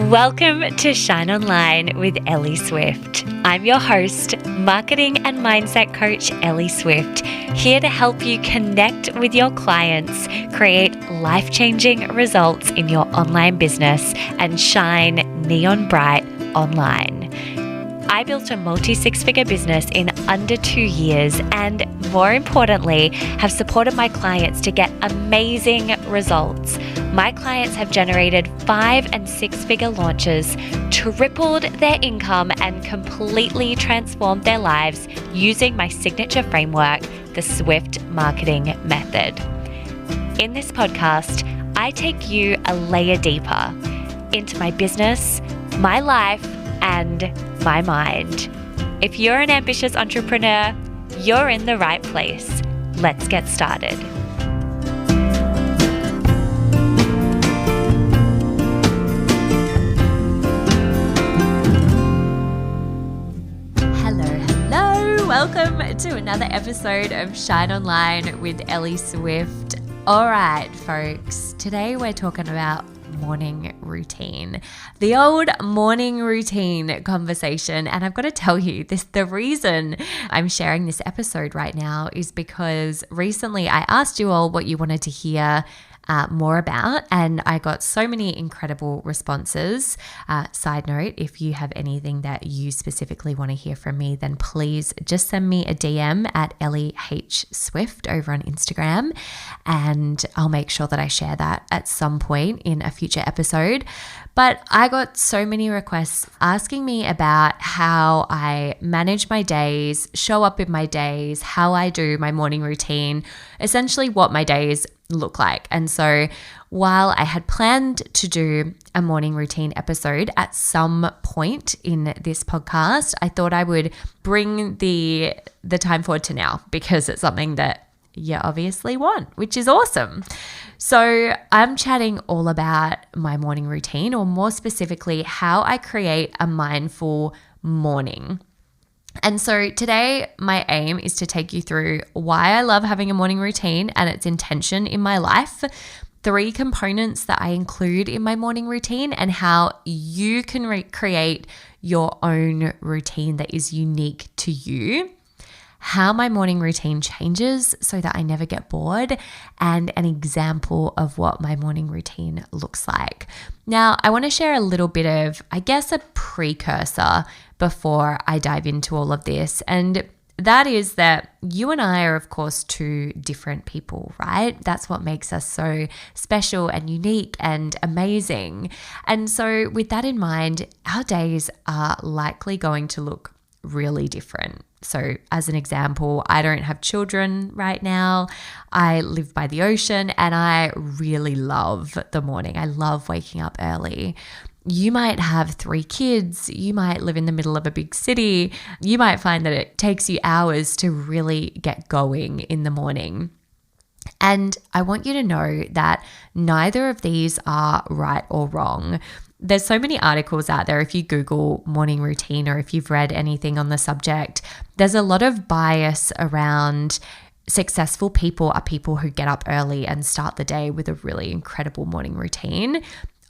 Welcome to Shine Online with Ellie Swift. I'm your host, marketing and mindset coach Ellie Swift, here to help you connect with your clients, create life-changing results in your online business, and shine neon bright online. I built a multi-six-figure business in under 2 years and, more importantly, have supported my clients to get amazing results. My clients have generated 5- and 6-figure launches, tripled their income, and completely transformed their lives using my signature framework, the Swift Marketing Method. In this podcast, I take you a layer deeper into my business, my life, and my mind. If you're an ambitious entrepreneur, you're in the right place. Let's get started. Hello. Welcome to another episode of Shine Online with Ellie Swift. All right, folks, today we're talking about morning routine, the old morning routine conversation. And I've got to tell you this, the reason I'm sharing this episode right now is because recently I asked you all what you wanted to hear more about, and I got so many incredible responses. Side note, if you have anything that you specifically want to hear from me, then please just send me a DM at Ellie H. Swift over on Instagram, and I'll make sure that I share that at some point in a future episode. But I got so many requests asking me about how I manage my days, show up in my days, how I do my morning routine, essentially what my days look like. And so while I had planned to do a morning routine episode at some point in this podcast, I thought I would bring the time forward to now because it's something that you obviously want, which is awesome. So I'm chatting all about my morning routine, or more specifically, how I create a mindful morning. And so today, my aim is to take you through why I love having a morning routine and its intention in my life, 3 components that I include in my morning routine, and how you can create your own routine that is unique to you, how my morning routine changes so that I never get bored, and an example of what my morning routine looks like. Now, I want to share a little bit of, I guess, a precursor before I dive into all of this. And that is that you and I are, of course, 2 different people, right? That's what makes us so special and unique and amazing. And so with that in mind, our days are likely going to look really different. So as an example, I don't have children right now. I live by the ocean and I really love the morning. I love waking up early. You might have 3 kids. You might live in the middle of a big city. You might find that it takes you hours to really get going in the morning. And I want you to know that neither of these are right or wrong. There's so many articles out there. If you Google morning routine, or if you've read anything on the subject, there's a lot of bias around successful people are people who get up early and start the day with a really incredible morning routine.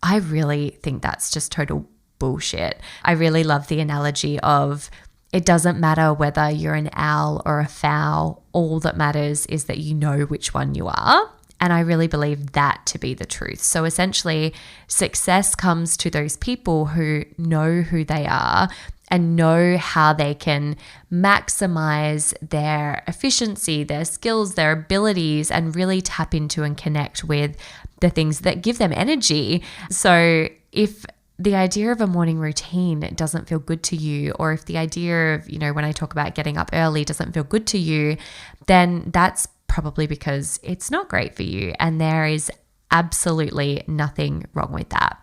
I really think that's just total bullshit. I really love the analogy of it doesn't matter whether you're an owl or a fowl. All that matters is that you know which one you are. And I really believe that to be the truth. So essentially, success comes to those people who know who they are and know how they can maximize their efficiency, their skills, their abilities, and really tap into and connect with the things that give them energy. So if the idea of a morning routine doesn't feel good to you, or if the idea of, when I talk about getting up early doesn't feel good to you, then that's probably because it's not great for you, and there is absolutely nothing wrong with that.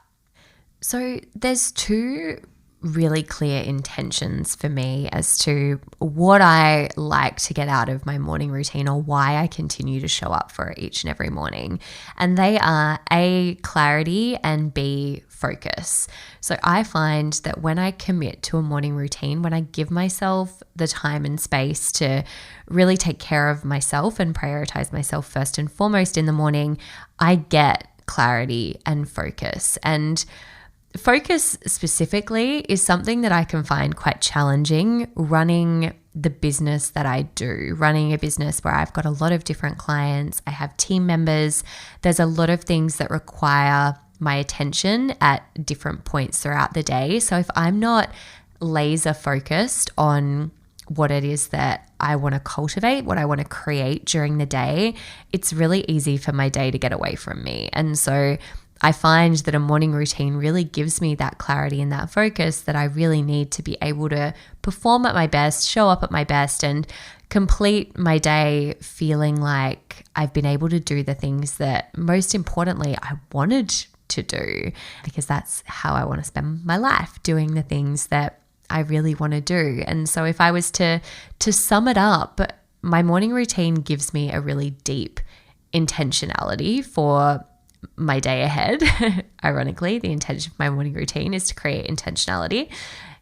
So there's 2 really clear intentions for me as to what I like to get out of my morning routine, or why I continue to show up for it each and every morning. And they are A, clarity, and B, focus. So I find that when I commit to a morning routine, when I give myself the time and space to really take care of myself and prioritize myself first and foremost in the morning, I get clarity and focus. And focus specifically is something that I can find quite challenging running the business that I do, running a business where I've got a lot of different clients, I have team members. There's a lot of things that require my attention at different points throughout the day. So if I'm not laser focused on what it is that I want to cultivate, what I want to create during the day, it's really easy for my day to get away from me. And so I find that a morning routine really gives me that clarity and that focus that I really need to be able to perform at my best, show up at my best, and complete my day feeling like I've been able to do the things that, most importantly, I wanted to do, because that's how I want to spend my life, doing the things that I really want to do. And so if I was to sum it up, my morning routine gives me a really deep intentionality for my day ahead. Ironically, the intention of my morning routine is to create intentionality.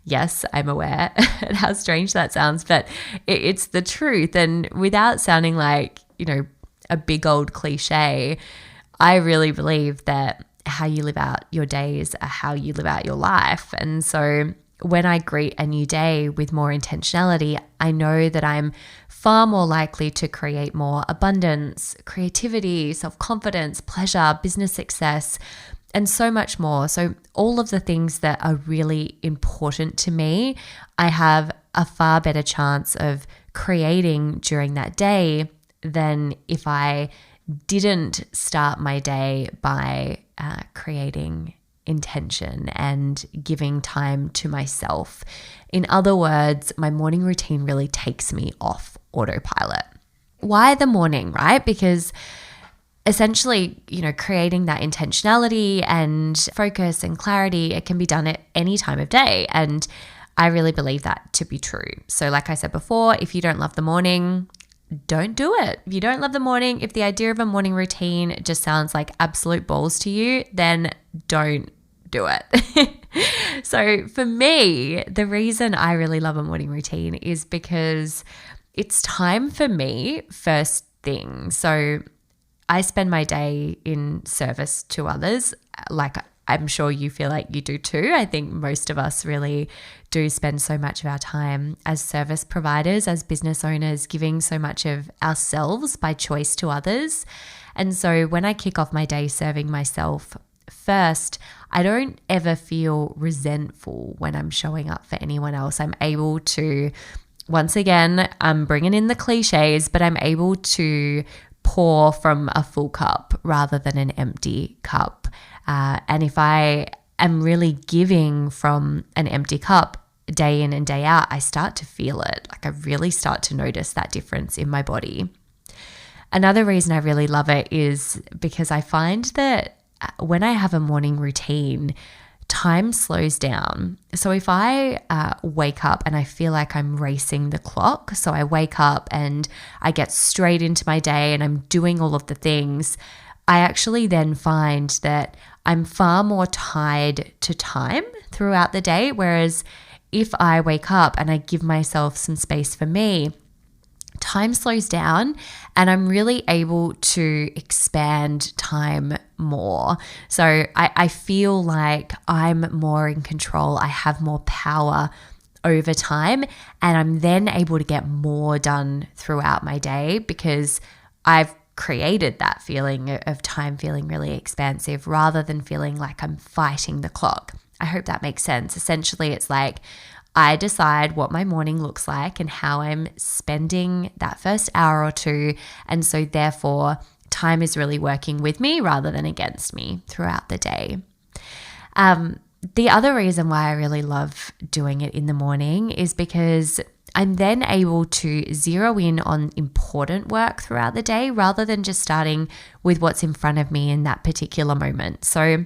Yes, I'm aware at how strange that sounds, but it's the truth. And without sounding like, a big old cliche, I really believe that how you live out your days are how you live out your life. And so when I greet a new day with more intentionality, I know that I'm far more likely to create more abundance, creativity, self-confidence, pleasure, business success, and so much more. So all of the things that are really important to me, I have a far better chance of creating during that day than if I didn't start my day by creating intention and giving time to myself. In other words, my morning routine really takes me off autopilot. Why the morning, right? Because essentially, creating that intentionality and focus and clarity, it can be done at any time of day. And I really believe that to be true. So like I said before, if you don't love the morning, don't do it. If you don't love the morning, if the idea of a morning routine just sounds like absolute balls to you, then don't do it. So for me, the reason I really love a morning routine is because it's time for me first thing. So I spend my day in service to others, like I'm sure you feel like you do too. I think most of us really do spend so much of our time as service providers, as business owners, giving so much of ourselves by choice to others. And so when I kick off my day serving myself first, I don't ever feel resentful when I'm showing up for anyone else. I'm able to, once again, I'm bringing in the cliches, but I'm able to pour from a full cup rather than an empty cup. And if I am really giving from an empty cup day in and day out, I start to feel it. Like I really start to notice that difference in my body. Another reason I really love it is because I find that when I have a morning routine, time slows down. So if I wake up and I feel like I'm racing the clock, so I wake up and I get straight into my day and I'm doing all of the things, I actually then find that I'm far more tied to time throughout the day. Whereas if I wake up and I give myself some space for me, time slows down and I'm really able to expand time more. So I feel like I'm more in control. I have more power over time and I'm then able to get more done throughout my day because I've created that feeling of time feeling really expansive rather than feeling like I'm fighting the clock. I hope that makes sense. Essentially, it's like I decide what my morning looks like and how I'm spending that first hour or two. And so therefore, time is really working with me rather than against me throughout the day. The other reason why I really love doing it in the morning is because I'm then able to zero in on important work throughout the day rather than just starting with what's in front of me in that particular moment. So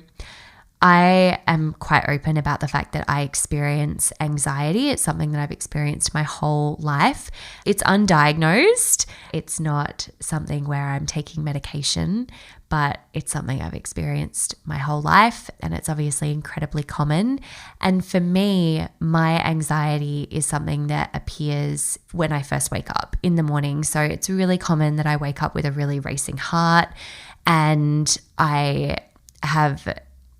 I am quite open about the fact that I experience anxiety. It's something that I've experienced my whole life. It's undiagnosed. It's not something where I'm taking medication, but it's something I've experienced my whole life, and it's obviously incredibly common. And for me, my anxiety is something that appears when I first wake up in the morning. So it's really common that I wake up with a really racing heart and I have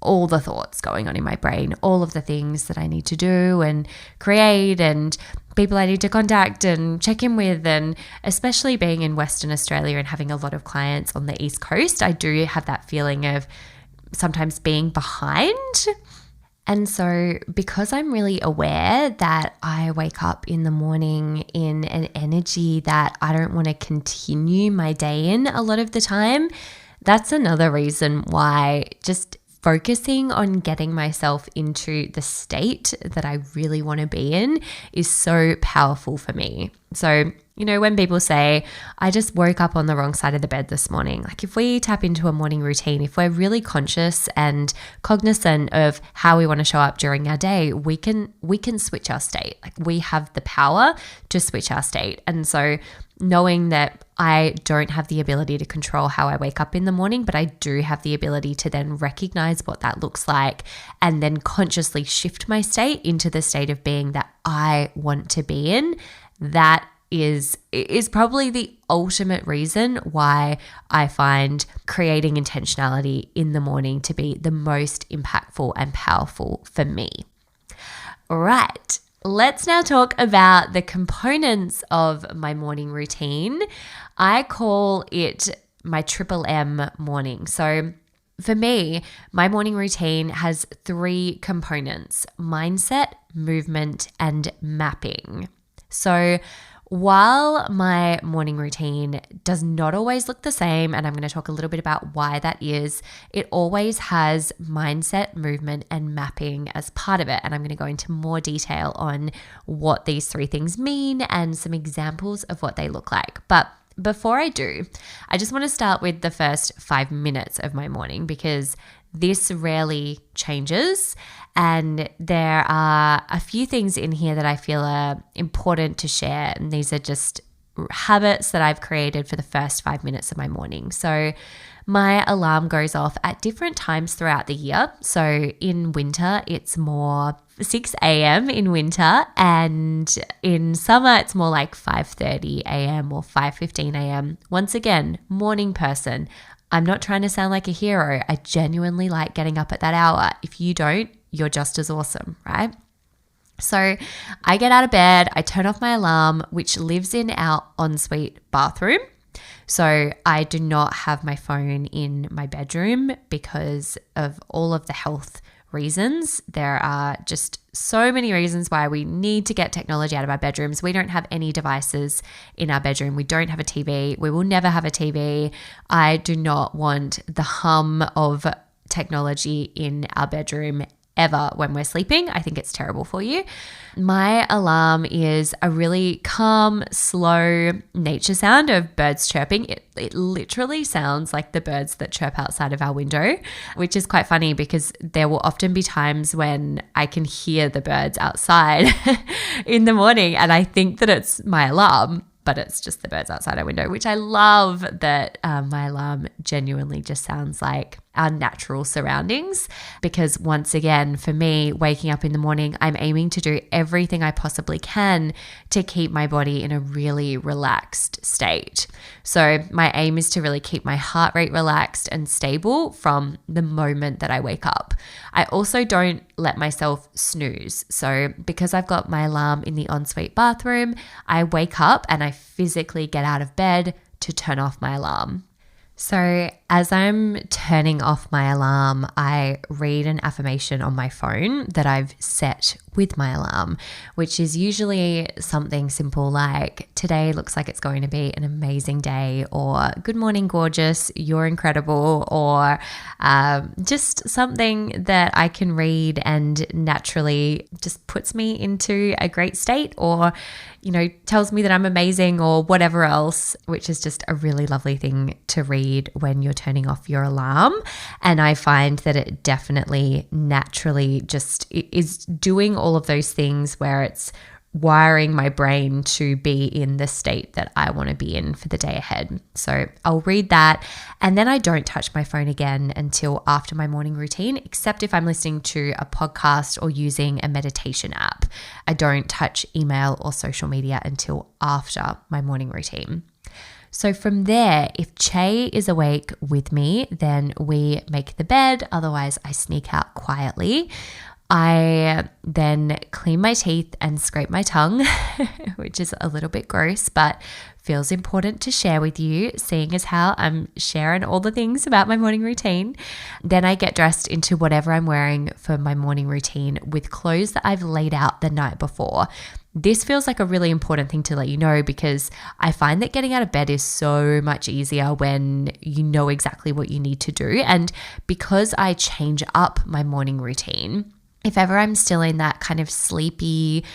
all the thoughts going on in my brain, all of the things that I need to do and create and people I need to contact and check in with. And especially being in Western Australia and having a lot of clients on the East Coast, I do have that feeling of sometimes being behind. And so because I'm really aware that I wake up in the morning in an energy that I don't want to continue my day in a lot of the time, that's another reason why just focusing on getting myself into the state that I really want to be in is so powerful for me. So, when people say, I just woke up on the wrong side of the bed this morning, like if we tap into a morning routine, if we're really conscious and cognizant of how we want to show up during our day, we can switch our state. Like we have the power to switch our state. And so knowing that I don't have the ability to control how I wake up in the morning, but I do have the ability to then recognize what that looks like and then consciously shift my state into the state of being that I want to be in, that is probably the ultimate reason why I find creating intentionality in the morning to be the most impactful and powerful for me. All right. Let's now talk about the components of my morning routine. I call it my Triple M morning. So for me, my morning routine has 3 components: mindset, movement, and mapping. So while my morning routine does not always look the same, and I'm going to talk a little bit about why that is, it always has mindset, movement, and mapping as part of it. And I'm going to go into more detail on what these 3 things mean and some examples of what they look like. But before I do, I just want to start with the first 5 minutes of my morning because this rarely changes. And there are a few things in here that I feel are important to share. And these are just habits that I've created for the first 5 minutes of my morning. So my alarm goes off at different times throughout the year. So in winter, it's more 6 a.m. in winter. And in summer, it's more like 5:30 a.m. or 5:15 a.m. Once again, morning person. I'm not trying to sound like a hero. I genuinely like getting up at that hour. If you don't, you're just as awesome, right? So I get out of bed, I turn off my alarm, which lives in our ensuite bathroom. So I do not have my phone in my bedroom because of all of the health reasons. There are just so many reasons why we need to get technology out of our bedrooms. We don't have any devices in our bedroom. We don't have a TV. We will never have a TV. I do not want the hum of technology in our bedroom ever when we're sleeping. I think it's terrible for you. My alarm is a really calm, slow nature sound of birds chirping. It literally sounds like the birds that chirp outside of our window, which is quite funny because there will often be times when I can hear the birds outside in the morning and I think that it's my alarm, but it's just the birds outside our window, which I love that my alarm genuinely just sounds like our natural surroundings. Because once again, for me, waking up in the morning, I'm aiming to do everything I possibly can to keep my body in a really relaxed state. So my aim is to really keep my heart rate relaxed and stable from the moment that I wake up. I also don't let myself snooze. So because I've got my alarm in the ensuite bathroom, I wake up and I physically get out of bed to turn off my alarm. So as I'm turning off my alarm, I read an affirmation on my phone that I've set with my alarm, which is usually something simple like, today looks like it's going to be an amazing day, or good morning, gorgeous, you're incredible, or just something that I can read and naturally just puts me into a great state, or tells me that I'm amazing or whatever else, which is just a really lovely thing to read when you're turning off your alarm. And I find that it definitely naturally just is doing all of those things where it's wiring my brain to be in the state that I want to be in for the day ahead. So I'll read that, and then I don't touch my phone again until after my morning routine, except if I'm listening to a podcast or using a meditation app. I don't touch email or social media until after my morning routine. So from there, if Che is awake with me, then we make the bed. Otherwise, I sneak out quietly. I then clean my teeth and scrape my tongue, which is a little bit gross, but feels important to share with you, seeing as how I'm sharing all the things about my morning routine. Then I get dressed into whatever I'm wearing for my morning routine with clothes that I've laid out the night before. This feels like a really important thing to let you know, because I find that getting out of bed is so much easier when you know exactly what you need to do. And because I change up my morning routine, if ever I'm still in that kind of sleepy,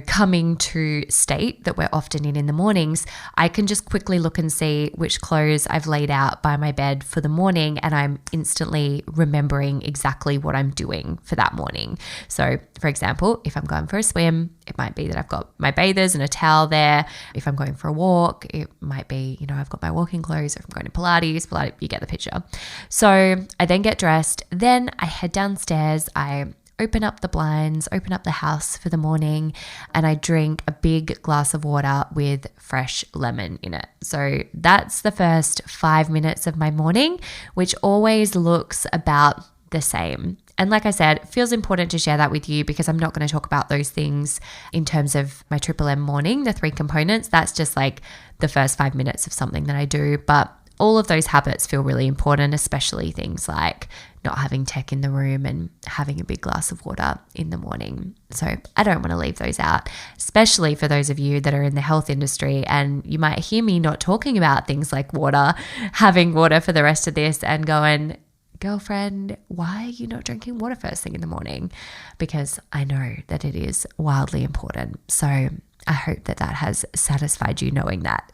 coming to state that we're often in the mornings, I can just quickly look and see which clothes I've laid out by my bed for the morning, and I'm instantly remembering exactly what I'm doing for that morning. So, for example, if I'm going for a swim, it might be that I've got my bathers and a towel there. If I'm going for a walk, it might be, I've got my walking clothes. If I'm going to Pilates, you get the picture. So I then get dressed. Then I head downstairs. I open up the blinds, open up the house for the morning, and I drink a big glass of water with fresh lemon in it. So that's the first 5 minutes of my morning, which always looks about the same. And like I said, it feels important to share that with you because I'm not going to talk about those things in terms of my Triple M morning, the 3 components. That's just like the first 5 minutes of something that I do. But all of those habits feel really important, especially things like not having tech in the room and having a big glass of water in the morning. So I don't want to leave those out, especially for those of you that are in the health industry, and you might hear me not talking about things like water, having water for the rest of this and going, girlfriend, why are you not drinking water first thing in the morning? Because I know that it is wildly important. So I hope that has satisfied you knowing that.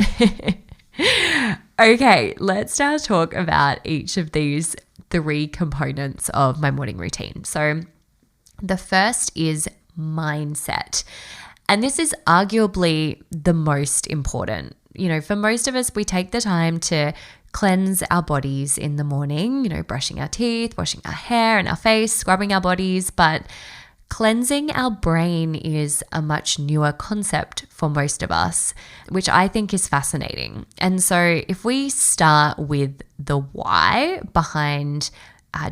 Okay, let's now talk about each of these 3 components of my morning routine. So the first is mindset. And this is arguably the most important. For most of us, we take the time to cleanse our bodies in the morning, brushing our teeth, washing our hair and our face, scrubbing our bodies, but cleansing our brain is a much newer concept for most of us, which I think is fascinating. And so if we start with the why behind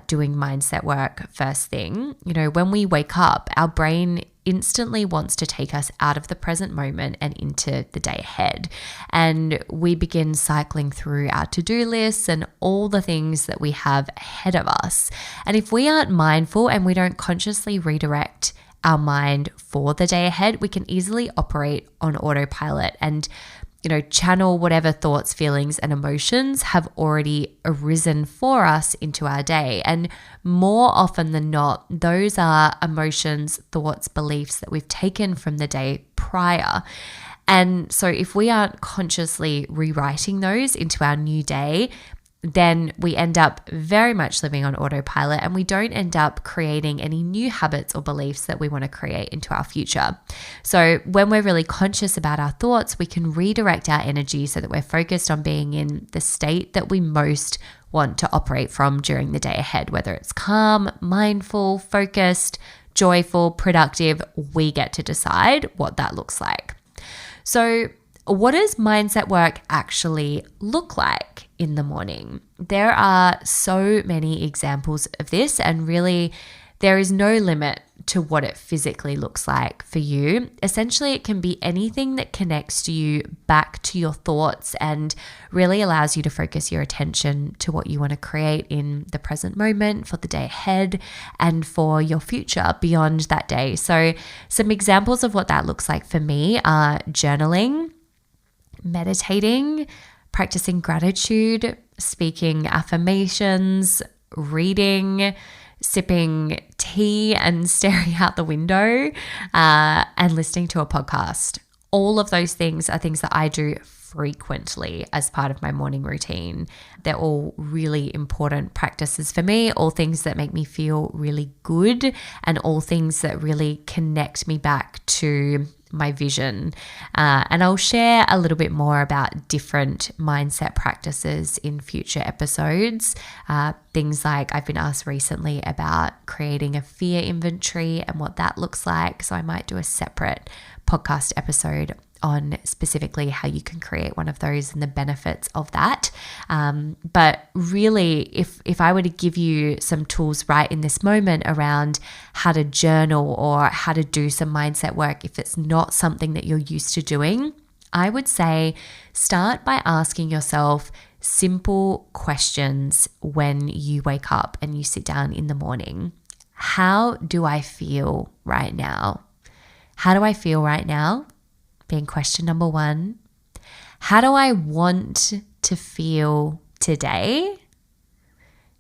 doing mindset work first thing, when we wake up, our brain instantly wants to take us out of the present moment and into the day ahead. And we begin cycling through our to-do lists and all the things that we have ahead of us. And if we aren't mindful and we don't consciously redirect our mind for the day ahead, we can easily operate on autopilot and channel whatever thoughts, feelings, and emotions have already arisen for us into our day. And more often than not, those are emotions, thoughts, beliefs that we've taken from the day prior. And so if we aren't consciously rewriting those into our new day, then we end up very much living on autopilot, and we don't end up creating any new habits or beliefs that we want to create into our future. So when we're really conscious about our thoughts, we can redirect our energy so that we're focused on being in the state that we most want to operate from during the day ahead, whether it's calm, mindful, focused, joyful, productive. We get to decide what that looks like. So what does mindset work actually look like in the morning? There are so many examples of this, and really there is no limit to what it physically looks like for you. Essentially, it can be anything that connects you back to your thoughts and really allows you to focus your attention to what you want to create in the present moment, for the day ahead, and for your future beyond that day. So some examples of what that looks like for me are journaling, meditating, practicing gratitude, speaking affirmations, reading, sipping tea and staring out the window, and listening to a podcast. All of those things are things that I do frequently as part of my morning routine. They're all really important practices for me, all things that make me feel really good, and all things that really connect me back to my vision. And I'll share a little bit more about different mindset practices in future episodes. Things like I've been asked recently about creating a fear inventory and what that looks like. So I might do a separate podcast episode on specifically how you can create one of those and the benefits of that. But really, if I were to give you some tools right in this moment around how to journal or how to do some mindset work, if it's not something that you're used to doing, I would say start by asking yourself simple questions when you wake up and you sit down in the morning. How do I feel right now? How do I feel right now? Being question number one. How do I want to feel today?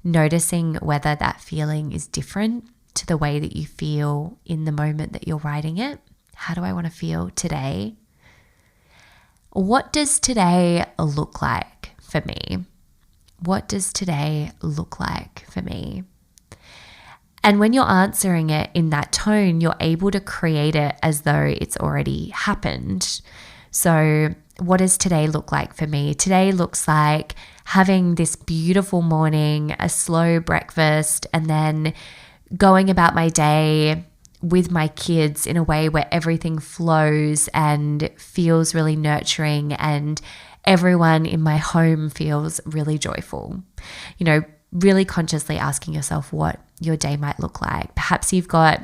Noticing whether that feeling is different to the way that you feel in the moment that you're writing it. How do I want to feel today? What does today look like for me? What does today look like for me? And when you're answering it in that tone, you're able to create it as though it's already happened. So what does today look like for me? Today looks like having this beautiful morning, a slow breakfast, and then going about my day with my kids in a way where everything flows and feels really nurturing and everyone in my home feels really joyful. Really consciously asking yourself what your day might look like. Perhaps you've got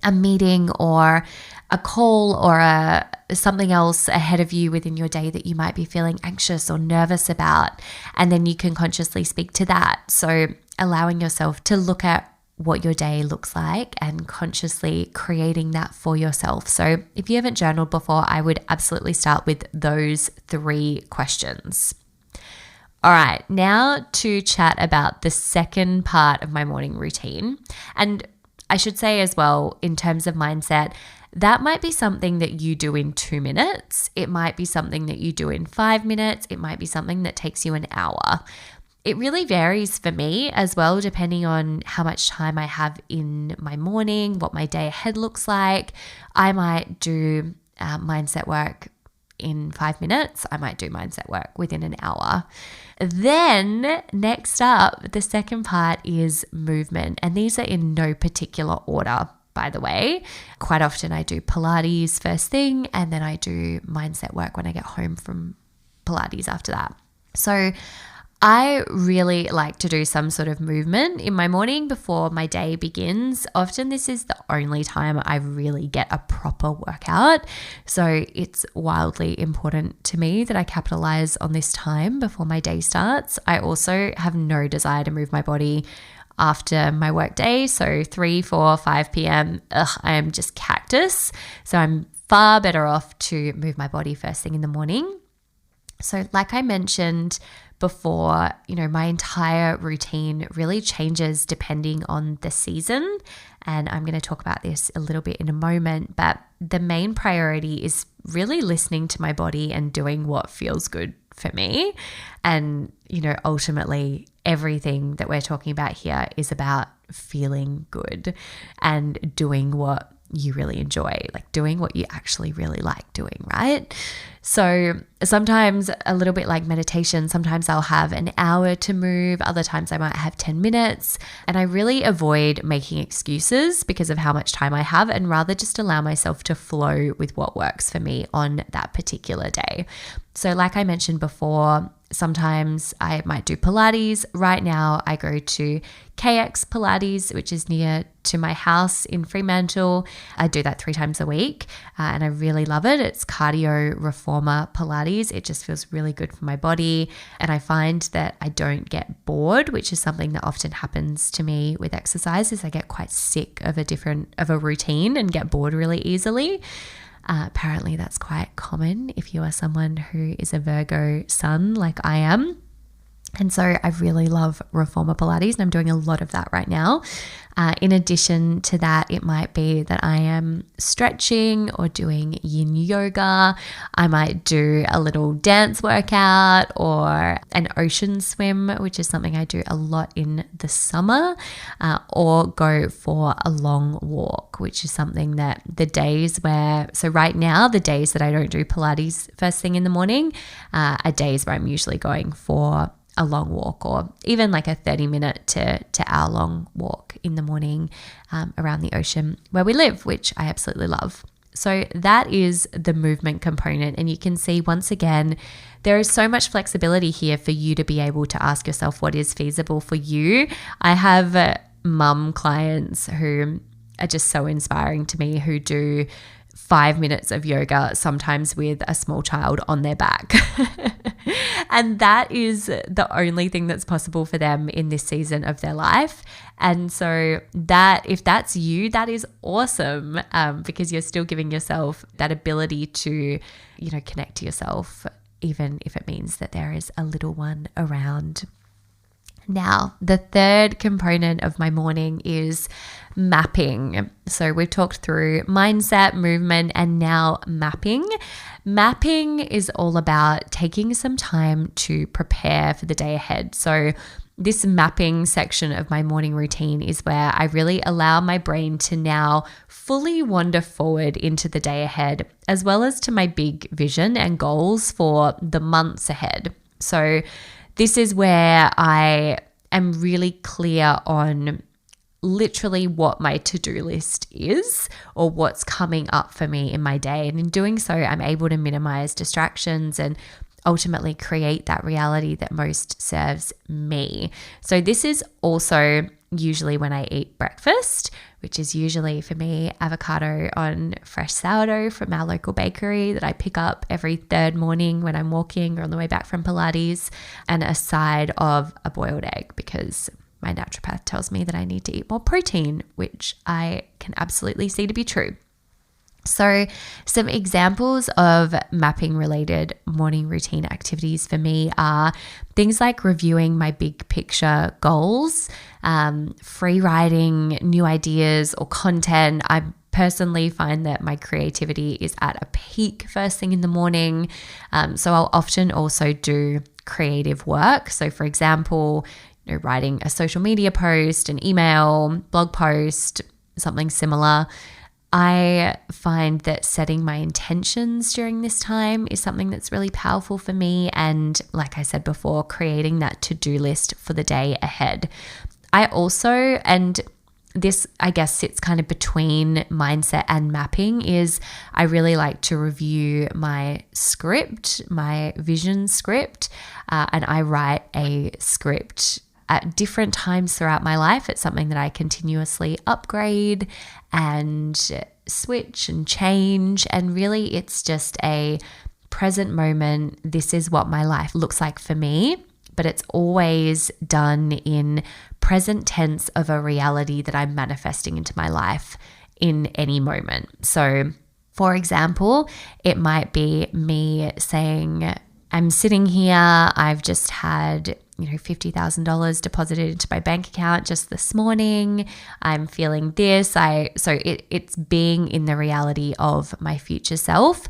a meeting or a call or something else ahead of you within your day that you might be feeling anxious or nervous about, and then you can consciously speak to that. So allowing yourself to look at what your day looks like and consciously creating that for yourself. So if you haven't journaled before, I would absolutely start with those 3 questions. All right, now to chat about the second part of my morning routine. And I should say as well, in terms of mindset, that might be something that you do in 2 minutes. It might be something that you do in 5 minutes. It might be something that takes you an hour. It really varies for me as well, depending on how much time I have in my morning, what my day ahead looks like. I might do mindset work in 5 minutes. I might do mindset work within an hour. Then next up, the second part is movement. And these are in no particular order, by the way. Quite often I do Pilates first thing, and then I do mindset work when I get home from Pilates after that. So I really like to do some sort of movement in my morning before my day begins. Often this is the only time I really get a proper workout. So it's wildly important to me that I capitalize on this time before my day starts. I also have no desire to move my body after my work day. So 3, 4, 5 p.m., I am just cactus. So I'm far better off to move my body first thing in the morning. So like I mentioned before, my entire routine really changes depending on the season. And I'm going to talk about this a little bit in a moment, but the main priority is really listening to my body and doing what feels good for me. And, ultimately everything that we're talking about here is about feeling good and doing what you really enjoy, like doing what you actually really like doing, right? So sometimes a little bit like meditation, sometimes I'll have an hour to move, other times I might have 10 minutes, and I really avoid making excuses because of how much time I have, and rather just allow myself to flow with what works for me on that particular day. So like I mentioned before, sometimes I might do Pilates. Right now I go to KX Pilates, which is near to my house in Fremantle. I do that 3 times a week and I really love it. It's cardio reformer Pilates. It just feels really good for my body. And I find that I don't get bored, which is something that often happens to me with exercise, is I get quite sick of a routine and get bored really easily. Apparently that's quite common if you are someone who is a Virgo sun like I am. And so I really love reformer Pilates, and I'm doing a lot of that right now. In addition to that, it might be that I am stretching or doing yin yoga. I might do a little dance workout or an ocean swim, which is something I do a lot in the summer, or go for a long walk, which is something that so right now, the days that I don't do Pilates first thing in the morning are days where I'm usually going for a long walk, or even like a 30-minute to hour-long walk in the morning around the ocean where we live, which I absolutely love. So that is the movement component. And you can see once again, there is so much flexibility here for you to be able to ask yourself what is feasible for you. I have mum clients who are just so inspiring to me, who do 5 minutes of yoga, sometimes with a small child on their back. And that is the only thing that's possible for them in this season of their life. And so that, if that's you, that is awesome, because you're still giving yourself that ability to, connect to yourself, even if it means that there is a little one around. Now, the third component of my morning is mapping. So we've talked through mindset, movement, and now mapping. Mapping is all about taking some time to prepare for the day ahead. So this mapping section of my morning routine is where I really allow my brain to now fully wander forward into the day ahead, as well as to my big vision and goals for the months ahead. So this is where I am really clear on literally what my to-do list is, or what's coming up for me in my day. And in doing so, I'm able to minimize distractions and ultimately create that reality that most serves me. So this is also usually when I eat breakfast, which is usually for me avocado on fresh sourdough from our local bakery that I pick up every third morning when I'm walking or on the way back from Pilates, and a side of a boiled egg, because my naturopath tells me that I need to eat more protein, which I can absolutely see to be true. So some examples of mapping related morning routine activities for me are things like reviewing my big picture goals, free writing new ideas or content. I personally find that my creativity is at a peak first thing in the morning. So I'll often also do creative work. So for example, writing a social media post, an email, blog post, something similar. I find that setting my intentions during this time is something that's really powerful for me. And like I said before, creating that to-do list for the day ahead. I also, and this I guess sits kind of between mindset and mapping, is I really like to review my script, my vision script, and I write a script at different times throughout my life. It's something that I continuously upgrade and switch and change. And really, it's just a present moment. This is what my life looks like for me, but it's always done in present tense of a reality that I'm manifesting into my life in any moment. So, for example, it might be me saying, I'm sitting here, I've just had $50,000 deposited into my bank account just this morning. I'm feeling this. So it's being in the reality of my future self,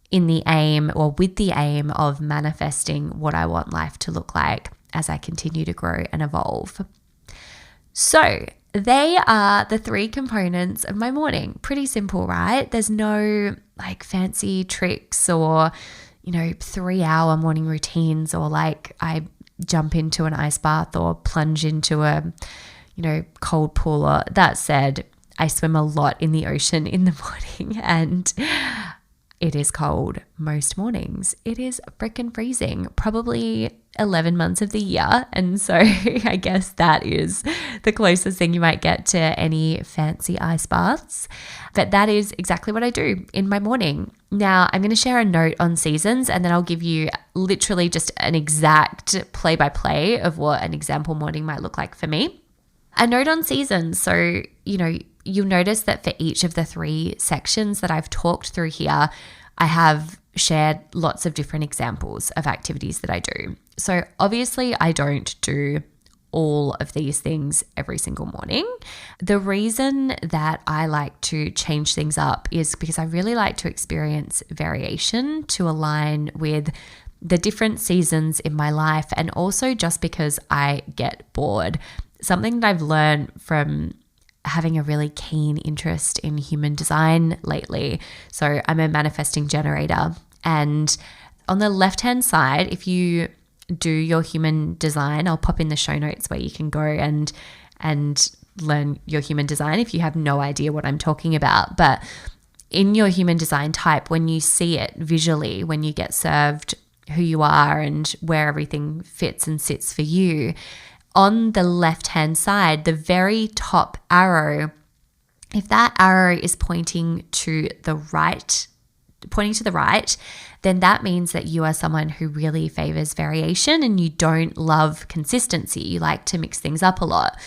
in the aim, or with the aim of manifesting what I want life to look like as I continue to grow and evolve. So they are the three components of my morning. Pretty simple, right? There's no fancy tricks or 3-hour morning routines, or I jump into an ice bath or plunge into a cold pool. Or that said, I swim a lot in the ocean in the morning, and it is cold most mornings. It is freaking freezing, probably 11 months of the year. And so I guess that is the closest thing you might get to any fancy ice baths. But that is exactly what I do in my morning. Now, I'm going to share a note on seasons, and then I'll give you literally just an exact play-by-play of what an example morning might look like for me. A note on seasons. So, you'll notice that for each of the 3 sections that I've talked through here, I have shared lots of different examples of activities that I do. So obviously I don't do all of these things every single morning. The reason that I like to change things up is because I really like to experience variation to align with the different seasons in my life, and also just because I get bored. Something that I've learned from having a really keen interest in human design lately. So I'm a manifesting generator, and on the left-hand side, if you do your human design, I'll pop in the show notes where you can go and learn your human design if you have no idea what I'm talking about. But in your human design type, when you see it visually, when you get served who you are and where everything fits and sits for you, on the left-hand side, the very top arrow, if that arrow is pointing to the right, then that means that you are someone who really favors variation and you don't love consistency. You like to mix things up a lot.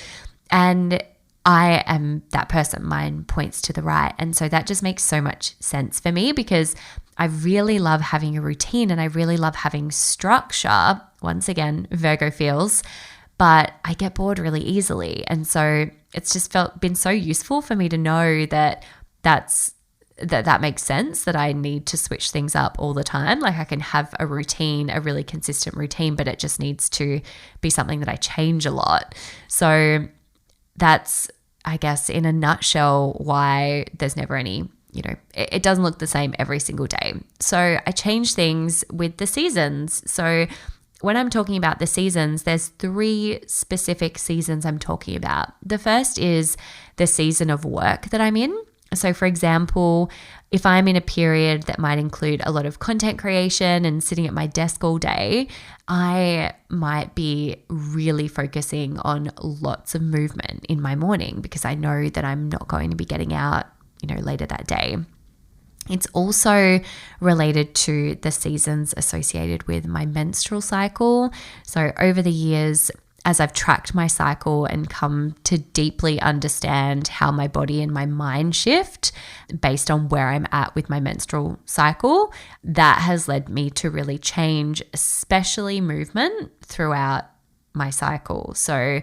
And I am that person. Mine points to the right. And so that just makes so much sense for me because I really love having a routine and I really love having structure. Once again, Virgo feels, but I get bored really easily. And so it's just been so useful for me to know that that makes sense, that I need to switch things up all the time. Like I can have a routine, a really consistent routine, but it just needs to be something that I change a lot. So that's, I guess, in a nutshell, why there's never any, it doesn't look the same every single day. So I change things with the seasons. So when I'm talking about the seasons, there's 3 specific seasons I'm talking about. The first is the season of work that I'm in. So for example, if I'm in a period that might include a lot of content creation and sitting at my desk all day, I might be really focusing on lots of movement in my morning because I know that I'm not going to be getting out, later that day. It's also related to the seasons associated with my menstrual cycle. So over the years, as I've tracked my cycle and come to deeply understand how my body and my mind shift based on where I'm at with my menstrual cycle, that has led me to really change, especially movement throughout my cycle. So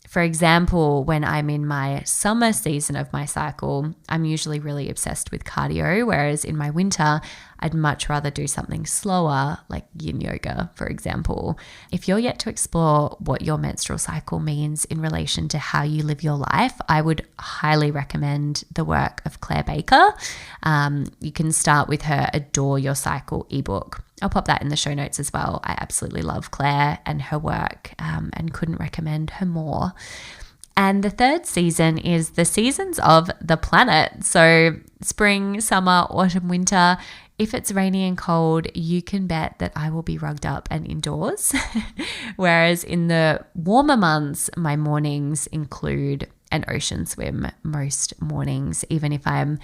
for example, when I'm in my summer season of my cycle, I'm usually really obsessed with cardio, whereas in my winter, I'd much rather do something slower, like yin yoga, for example. If you're yet to explore what your menstrual cycle means in relation to how you live your life, I would highly recommend the work of Claire Baker. You can start with her Adore Your Cycle ebook. I'll pop that in the show notes as well. I absolutely love Claire and her work and couldn't recommend her more. And the third season is the seasons of the planet. So spring, summer, autumn, winter. If it's rainy and cold, you can bet that I will be rugged up and indoors. Whereas in the warmer months, my mornings include an ocean swim most mornings, even if I'm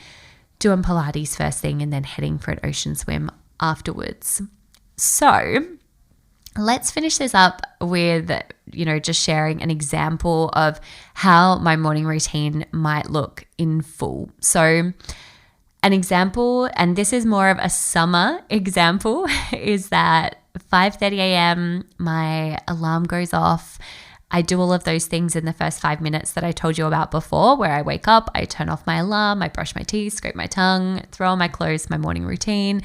doing Pilates first thing and then heading for an ocean swim afterwards. So let's finish this up with, just sharing an example of how my morning routine might look in full. So an example, and this is more of a summer example, is that 5:30 a.m. my alarm goes off. I do all of those things in the first 5 minutes that I told you about before, where I wake up, I turn off my alarm, I brush my teeth, scrape my tongue, throw on my clothes, my morning routine,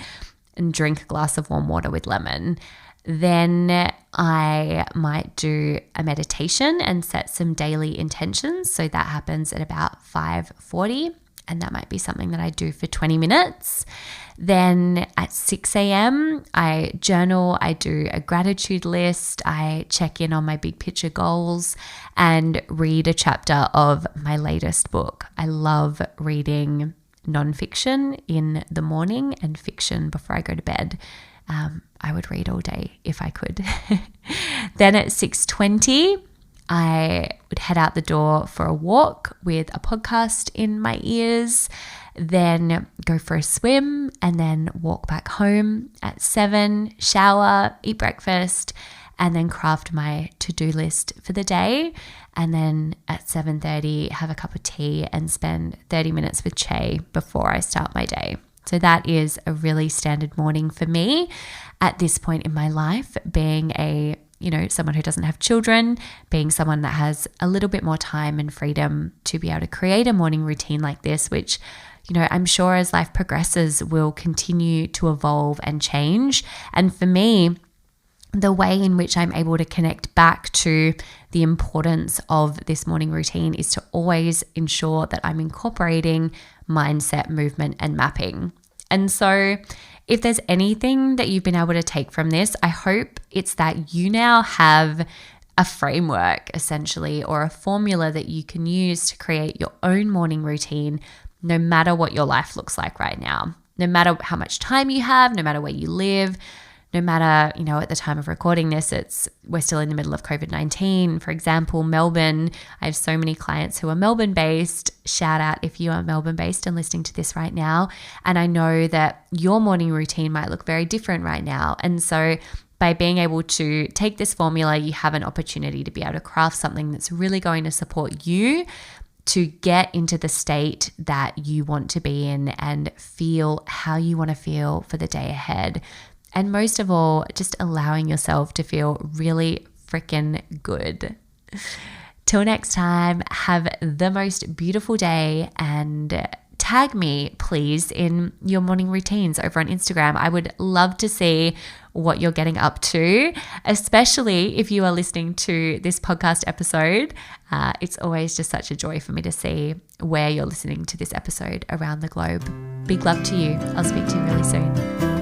and drink a glass of warm water with lemon. Then I might do a meditation and set some daily intentions. So that happens at about 5:40, and that might be something that I do for 20 minutes. Then at 6 a.m., I journal, I do a gratitude list, I check in on my big picture goals and read a chapter of my latest book. I love reading nonfiction in the morning and fiction before I go to bed. I would read all day if I could. Then at 6:20, I would head out the door for a walk with a podcast in my ears, then go for a swim and then walk back home. At 7, shower, eat breakfast, and then craft my to-do list for the day. And then at 7:30, have a cup of tea and spend 30 minutes with Che before I start my day. So that is a really standard morning for me at this point in my life, being someone who doesn't have children, being someone that has a little bit more time and freedom to be able to create a morning routine like this, which, I'm sure as life progresses will continue to evolve and change. And for me, the way in which I'm able to connect back to the importance of this morning routine is to always ensure that I'm incorporating mindset, movement, and mapping. And so if there's anything that you've been able to take from this, I hope it's that you now have a framework essentially, or a formula that you can use to create your own morning routine no matter what your life looks like right now, no matter how much time you have, no matter where you live, no matter, at the time of recording this, we're still in the middle of COVID-19. For example, Melbourne, I have so many clients who are Melbourne-based. Shout out if you are Melbourne-based and listening to this right now. And I know that your morning routine might look very different right now. And so by being able to take this formula, you have an opportunity to be able to craft something that's really going to support you to get into the state that you want to be in and feel how you want to feel for the day ahead. And most of all, just allowing yourself to feel really freaking good. Till next time, have the most beautiful day and tag me, please, in your morning routines over on Instagram. I would love to see what you're getting up to, especially if you are listening to this podcast episode. It's always just such a joy for me to see where you're listening to this episode around the globe. Big love to you. I'll speak to you really soon.